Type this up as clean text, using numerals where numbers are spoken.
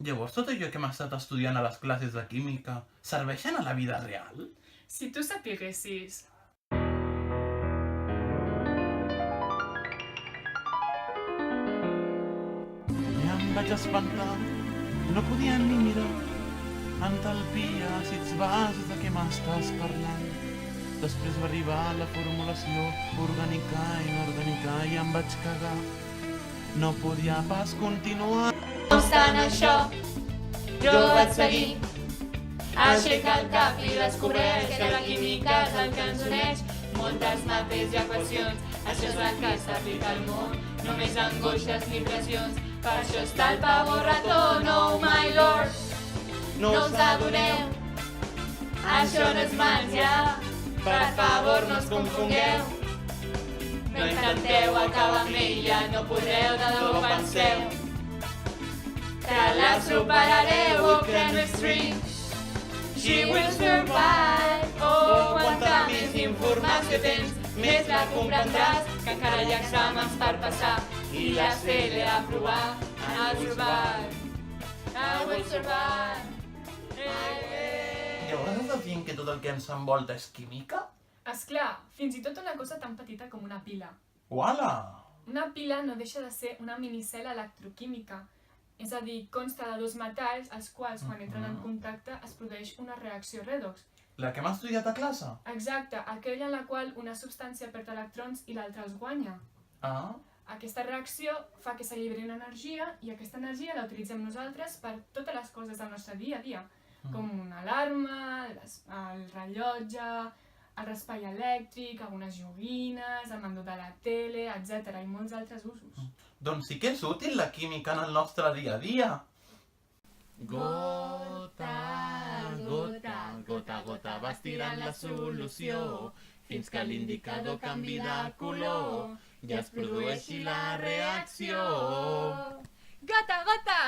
Llavors tot allò que hem estat estudiant a les classes de química serveixen a la vida real? Si tu sapiguessis... Ja em vaig espantar, no podia ni mirar. Entalpia, àcids bases, de què m'estàs parlant? Després va arribar la formulació orgànica i inorgànica i em vaig cagar. No podia pas continuar. No obstant això, jo vaig seguir. Aixeca el cap i descobreix que la química és el que ens uneix. Moltes mates i equacions, això és el que s'aplica al món. Només angoixes ni pressions, per això està el pavor rató. No, my lord, no us adoneu, això no és menjar. Per favor, no us confongueu. No intenteu acabar amb ella, no podreu, de debò penseu que la superareu. Oh, chemistry, she will survive. Oh, quanta més informació tens, més la comprendràs, que encara hi ha exàmens per passar i les tele a provar. I'll survive, I will survive. Llavors estàs dient que tot el que ens envolta és química? Esclar, fins i tot una cosa tan petita com una pila. Uala! Una pila no deixa de ser una minicel·la electroquímica, és a dir, consta de dos metalls als quals, quan entren en contacte, es produeix una reacció redox. La que hem estudiat a classe? Exacte, aquella en la qual una substància perd electrons i l'altra els guanya. Ah? Aquesta reacció fa que s'alliberi una energia i aquesta energia la utilitzem nosaltres per totes les coses del nostre dia a dia, com una alarma, el rellotge, el raspall elèctric, algunes joguines, el mandó de la tele, etc. i molts altres usos. Doncs sí que és útil la química en el nostre dia a dia. Gota, gota, gota, gota, vas tirant la solució fins que l'indicador canvi de color i es produeixi la reacció. Gota, gota!